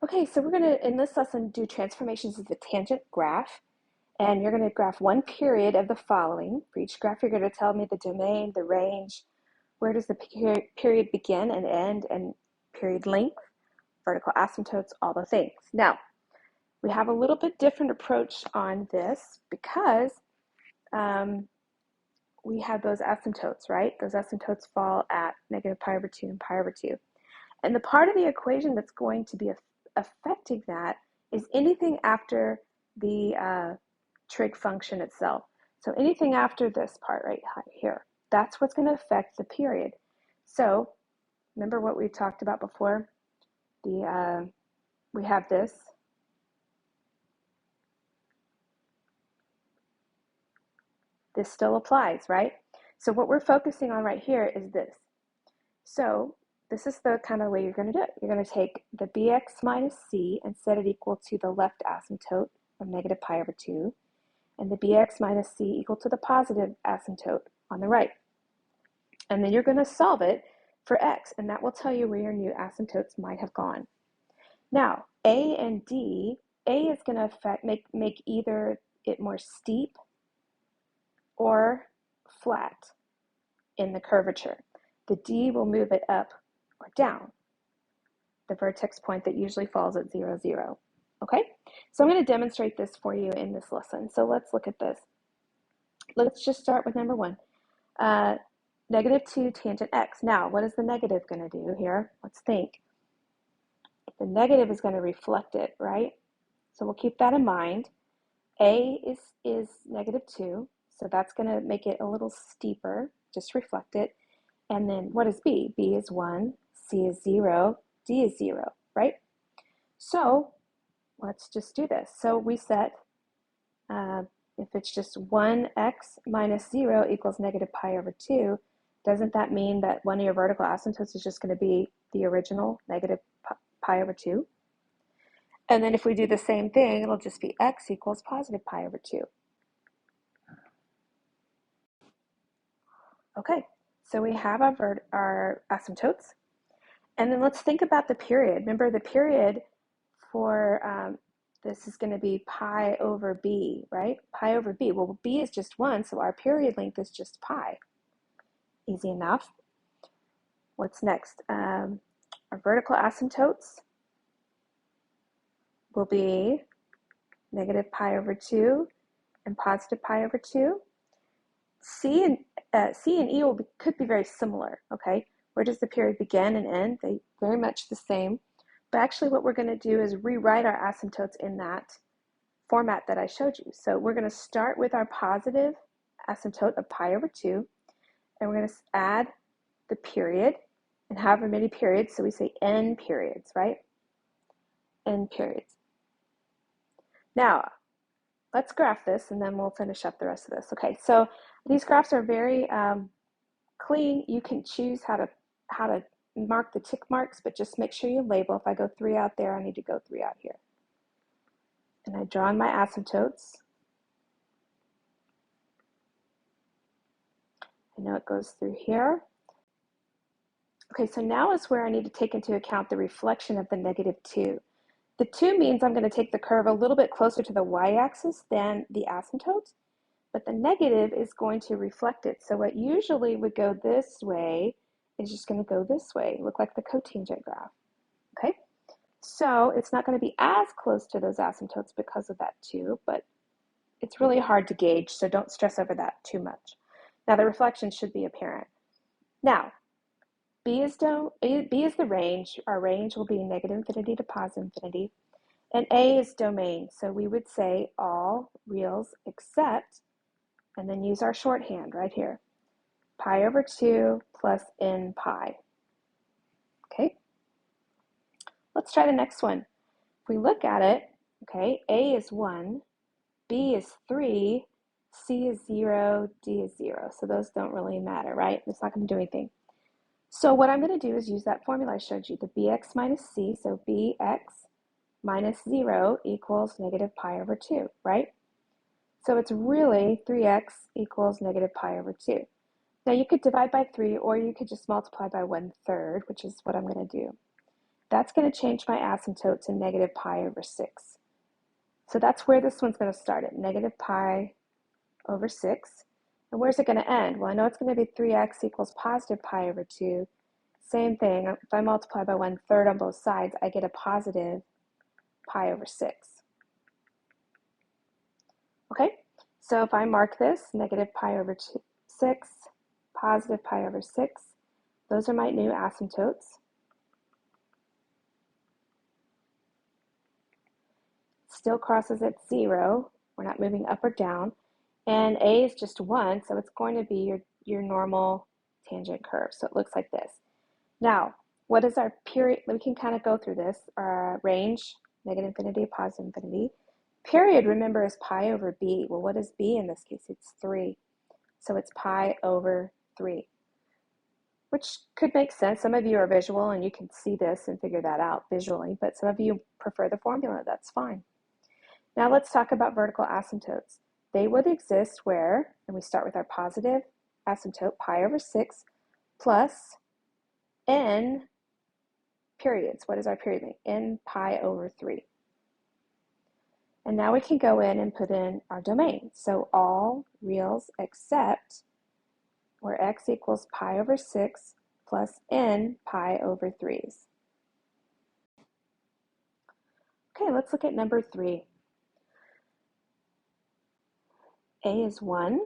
Okay, so we're going to, in this lesson, do transformations of the tangent graph. And you're going to graph one period of the following. For each graph, you're going to tell me the domain, the range, where does the period begin and end, and period length, vertical asymptotes, all the things. Now, we have a little bit different approach on this because we have those asymptotes, right? Those asymptotes fall at negative pi over 2 and pi over 2. And the part of the equation that's going to be affecting that is anything after the trig function itself. So anything after this part right here, that's what's going to affect the period. So remember what we talked about before? We have this. This still applies, right? So what we're focusing on right here is this. So this is the kind of way you're going to do it. You're going to take the bx minus c and set it equal to the left asymptote of negative pi over 2, and the bx minus c equal to the positive asymptote on the right. And then you're going to solve it for x, and that will tell you where your new asymptotes might have gone. Now, a and d, a is going to make either it more steep or flat in the curvature. The d will move it up or down, the vertex point that usually falls at 0, 0. Okay, so I'm going to demonstrate this for you in this lesson. So let's look at this. Let's just start with number 1. Negative 2 tangent x. Now, what is the negative going to do here? Let's think. The negative is going to reflect it, right? So we'll keep that in mind. A is negative 2, so that's going to make it a little steeper. Just reflect it. And then what is b? B is 1, c is 0, d is 0, right? So let's just do this. So we set, if it's just 1x minus 0 equals negative pi over 2, doesn't that mean that one of your vertical asymptotes is just going to be the original negative pi over 2? And then if we do the same thing, it'll just be x equals positive pi over 2. Okay, so we have our asymptotes. And then let's think about the period. Remember, the period for this is going to be pi over b, right? Pi over b. Well, b is just 1, so our period length is just pi. Easy enough. What's next? Our vertical asymptotes will be negative pi over 2 and positive pi over 2. C and E could be very similar, okay? Where does the period begin and end? They very much the same. But actually what we're going to do is rewrite our asymptotes in that format that I showed you. So we're going to start with our positive asymptote of pi over 2, and we're going to add the period and however many periods, so we say n periods, right? N periods. Now, let's graph this and then we'll finish up the rest of this. Okay, so these graphs are very clean. You can choose how to mark the tick marks, but just make sure you label. If I go 3 out there, I need to go 3 out here. And I draw in my asymptotes. I know it goes through here. Okay, so now is where I need to take into account the reflection of the negative 2. The 2 means I'm going to take the curve a little bit closer to the y-axis than the asymptote, but the negative is going to reflect it. So what usually would go this way is just going to go this way, look like the cotangent graph. Okay, so it's not going to be as close to those asymptotes because of that 2, but it's really hard to gauge, so don't stress over that too much. Now the reflection should be apparent. Now, B is the range. Our range will be negative infinity to positive infinity. And A is domain. So we would say all reals except, and then use our shorthand right here, pi over 2 plus n pi. Okay? Let's try the next one. If we look at it, okay, A is 1, B is 3, C is 0, D is 0. So those don't really matter, right? It's not going to do anything. So what I'm going to do is use that formula I showed you, the bx minus c, so bx minus 0 equals negative pi over 2, right? So it's really 3x equals negative pi over 2. Now you could divide by 3, or you could just multiply by 1/3, which is what I'm going to do. that's going to change my asymptote to negative pi over 6. So that's where this one's going to start at negative pi over 6. And where's it going to end? Well, I know it's going to be 3x equals positive pi over 2. Same thing, if I multiply by 1/3 on both sides, I get a positive pi over 6. Okay, so if I mark this, negative pi over 6, positive pi over 6, those are my new asymptotes. Still crosses at 0. We're not moving up or down. And a is just 1, so it's going to be your normal tangent curve. So it looks like this. Now, what is our period? We can kind of go through this. Our range, negative infinity, positive infinity. Period, remember, is pi over b. Well, what is b in this case? It's 3. So it's pi over 3, which could make sense. Some of you are visual and you can see this and figure that out visually, but some of you prefer the formula. That's fine. Now let's talk about vertical asymptotes. They would exist where, and we start with our positive asymptote, pi over 6, plus n periods. What is our period length? N pi over 3. And now we can go in and put in our domain. So all reals except where x equals pi over 6 plus n pi over 3's. Okay, let's look at number 3. A is 1.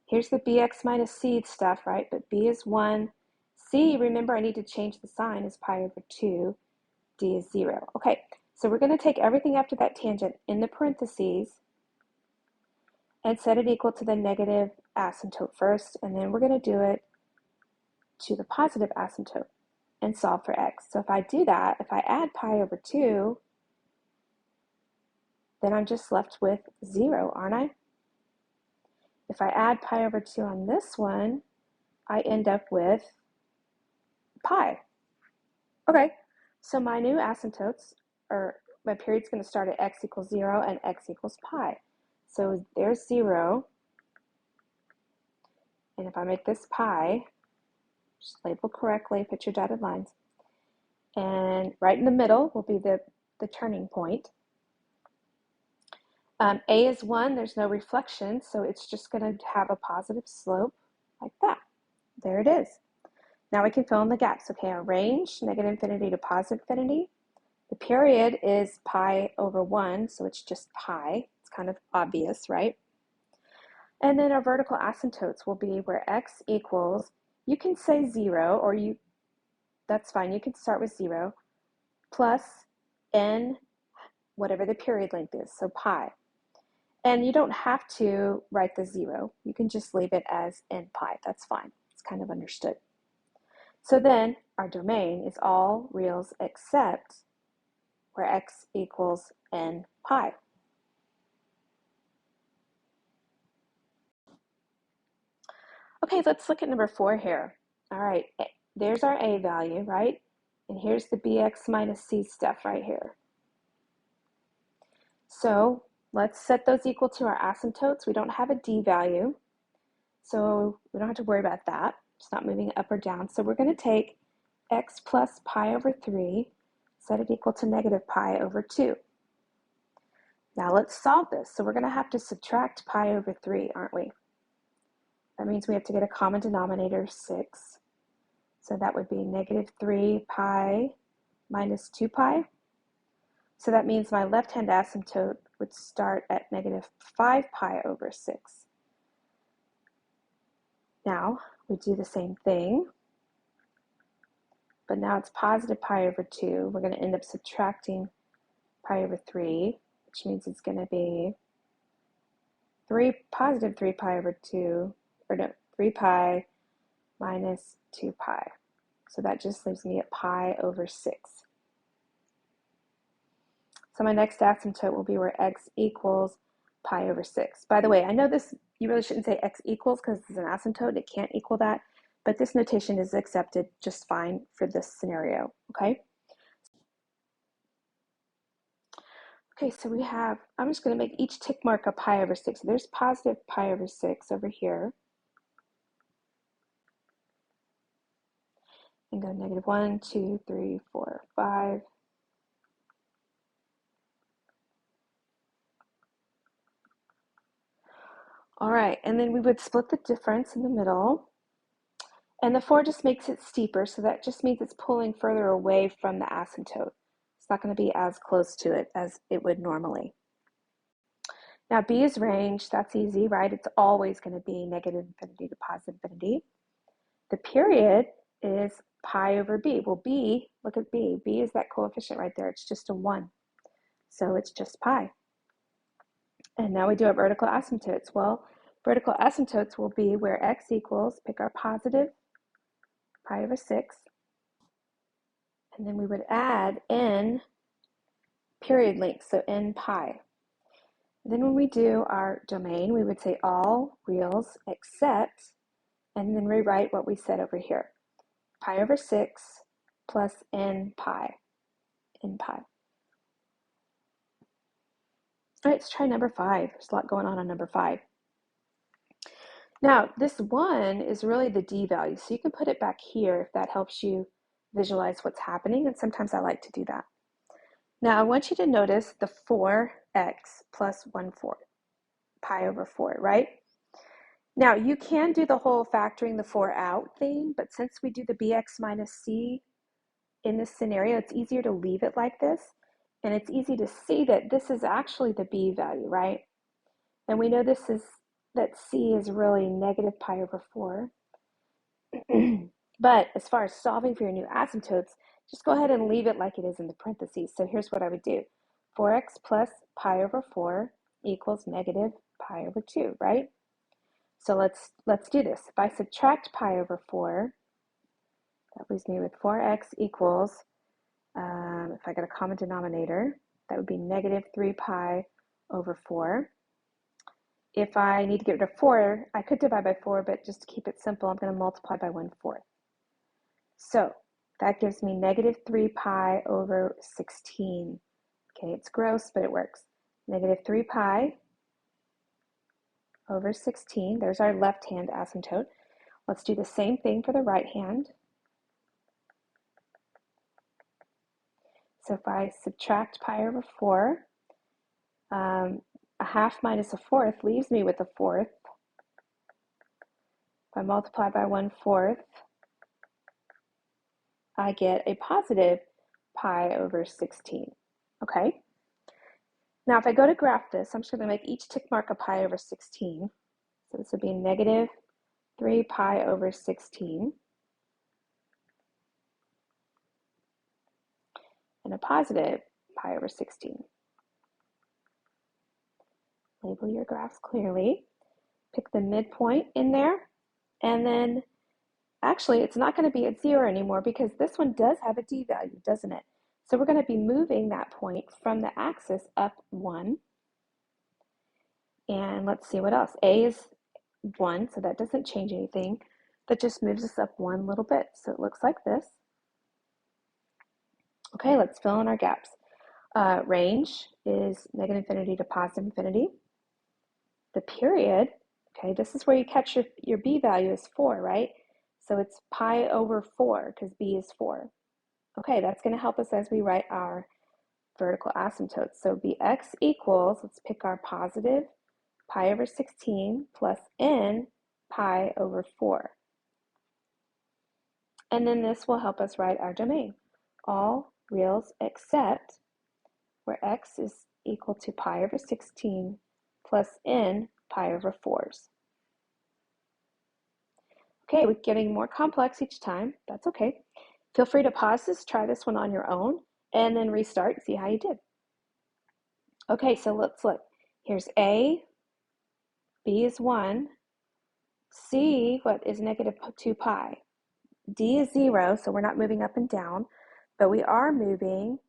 Here's the bx minus c stuff, right? But b is 1. C, remember I need to change the sign, is pi over 2. D is 0. Okay, so we're going to take everything after that tangent in the parentheses and set it equal to the negative asymptote first, and then we're going to do it to the positive asymptote and solve for x. So if I do that, if I add pi over 2, then I'm just left with 0, aren't I? If I add pi over 2 on this one, I end up with pi. Okay, so my new asymptotes, or my period's going to start at x equals 0 and x equals pi. So there's 0, and if I make this pi, just label correctly, put your dotted lines, and right in the middle will be the turning point. A is 1, there's no reflection, so it's just going to have a positive slope like that. There it is. Now we can fill in the gaps. Okay, our range, negative infinity to positive infinity. The period is pi over 1, so it's just pi. It's kind of obvious, right? And then our vertical asymptotes will be where x equals, you can say 0, or that's fine, you can start with 0, plus n, whatever the period length is, so pi. And you don't have to write the 0. You can just leave it as n pi. That's fine. It's kind of understood. So then our domain is all reals except where x equals n pi. Okay, let's look at number 4 here. All right, there's our a value, right? And here's the bx minus c stuff right here. So let's set those equal to our asymptotes. We don't have a d value, so we don't have to worry about that. It's not moving up or down. So we're going to take x plus pi over 3, set it equal to negative pi over 2. Now let's solve this. So we're going to have to subtract pi over 3, aren't we? That means we have to get a common denominator, 6. So that would be negative 3 pi minus 2 pi. So that means my left-hand asymptote would start at negative 5 pi over 6. Now we do the same thing, but now it's positive pi over 2. We're going to end up subtracting pi over 3, which means it's going to be positive 3 pi over 2, or no, 3 pi minus 2 pi. So that just leaves me at pi over 6. So my next asymptote will be where x equals pi over 6. By the way, I know this, you really shouldn't say x equals because it's an asymptote, it can't equal that, but this notation is accepted just fine for this scenario, okay? Okay, so we have, I'm just going to make each tick mark a pi over 6. So there's positive pi over 6 over here. and go negative 1, 2, 3, 4, 5. All right, and then we would split the difference in the middle. And the 4 just makes it steeper, so that just means it's pulling further away from the asymptote. It's not going to be as close to it as it would normally. Now B is range, that's easy, right? It's always going to be negative infinity to positive infinity. The period is pi over b. Well, b, look at b. B is that coefficient right there. It's just a 1. So it's just pi. And now we do our vertical asymptotes. Well, vertical asymptotes will be where x equals, pick our positive, pi over 6. And then we would add n period length, so n pi. Then when we do our domain, we would say all reals except, and then rewrite what we said over here. Pi over 6 plus n pi. N pi. All right, let's try number 5. There's a lot going on number 5. Now, this 1 is really the d value, so you can put it back here if that helps you visualize what's happening, and sometimes I like to do that. Now, I want you to notice the 4x plus 1/4, pi over 4, right? Now, you can do the whole factoring the 4 out thing, but since we do the bx minus c in this scenario, it's easier to leave it like this, and it's easy to see that this is actually the b value, right? And we know this is that c is really negative pi over 4. But as far as solving for your new asymptotes, just go ahead and leave it like it is in the parentheses. So here's what I would do. 4x plus pi over 4 equals negative pi over 2, right? So let's do this. If I subtract pi over 4, that leaves me with 4x equals, if I get a common denominator, that would be negative 3 pi over 4. If I need to get rid of 4, I could divide by 4, but just to keep it simple, I'm going to multiply by 1/4. So that gives me negative 3 pi over 16. Okay, it's gross, but it works. Negative 3 pi over 16. There's our left-hand asymptote. Let's do the same thing for the right hand. So if I subtract pi over 4, a half minus a fourth leaves me with a fourth. If I multiply by 1/4, I get a positive pi over 16. Okay? Now if I go to graph this, I'm just going to make each tick mark a pi over 16. So this would be negative 3 pi over 16. And a positive pi over 16. Label your graphs clearly. Pick the midpoint in there, and then actually it's not going to be at 0 anymore because this one does have a d value, doesn't it? So we're going to be moving that point from the axis up 1. And let's see what else. A is 1, so that doesn't change anything. That just moves us up 1 little bit. So it looks like this. Okay, let's fill in our gaps. Range is negative infinity to positive infinity. The period, okay, this is where you catch your b value is 4, right? So it's pi over 4 because b is 4. Okay, that's going to help us as we write our vertical asymptotes. So bx equals, let's pick our positive, pi over 16 plus n pi over 4. And then this will help us write our domain. All reals except where x is equal to pi over 16 plus n pi over 4s. Okay, we're getting more complex each time. That's okay. Feel free to pause this, try this one on your own, and then restart and see how you did. Okay, so let's look. Here's A, B is 1, C, what is negative 2 pi. D is 0, so we're not moving up and down, but we are moving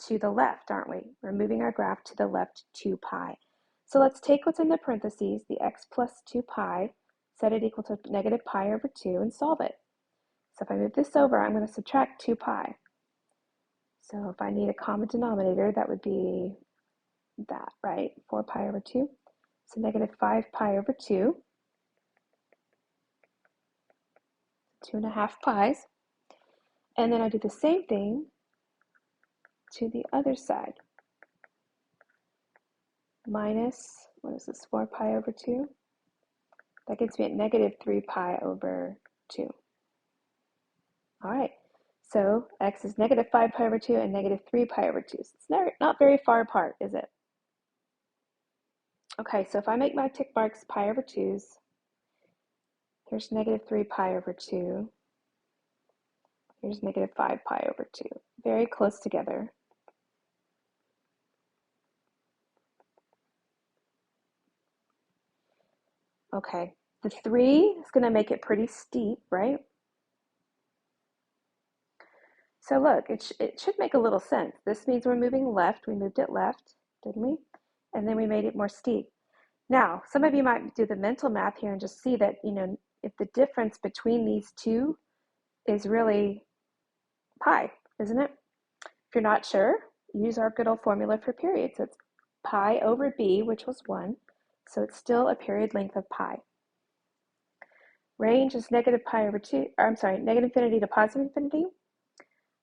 to the left, aren't we? We're moving our graph to the left 2 pi. So let's take what's in the parentheses, the x plus 2 pi, set it equal to negative pi over 2, and solve it. So if I move this over, I'm going to subtract 2 pi. So if I need a common denominator, that would be that, right? 4 pi over 2. So negative 5 pi over 2. 2.5 pi's. And then I do the same thing to the other side. Minus, what is this, 4 pi over 2? That gives me a negative 3 pi over 2. All right, so x is negative 5 pi over 2 and negative 3 pi over 2. So it's not very far apart, is it? Okay, so if I make my tick marks pi over 2's, here's negative 3 pi over 2. Here's negative 5 pi over 2. Very close together. Okay, the 3 is going to make it pretty steep, right? So look, it should make a little sense. This means we're moving left. We moved it left, didn't we? And then we made it more steep. Now, some of you might do the mental math here and just see that, if the difference between these two is really pi, isn't it? If you're not sure, use our good old formula for period. So it's pi over b, which was 1. So it's still a period length of pi. Range is negative pi over 2, or I'm sorry, negative infinity to positive infinity.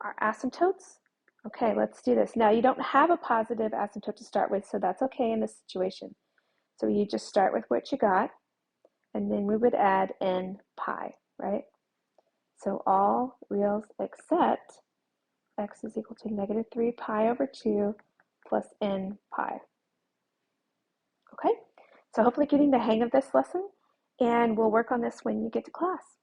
Our asymptotes. Okay, let's do this. Now, you don't have a positive asymptote to start with, so that's okay in this situation. So you just start with what you got, and then we would add n pi, right? So all reals except x is equal to negative 3 pi over 2 plus n pi. Okay, so hopefully getting the hang of this lesson, and we'll work on this when you get to class.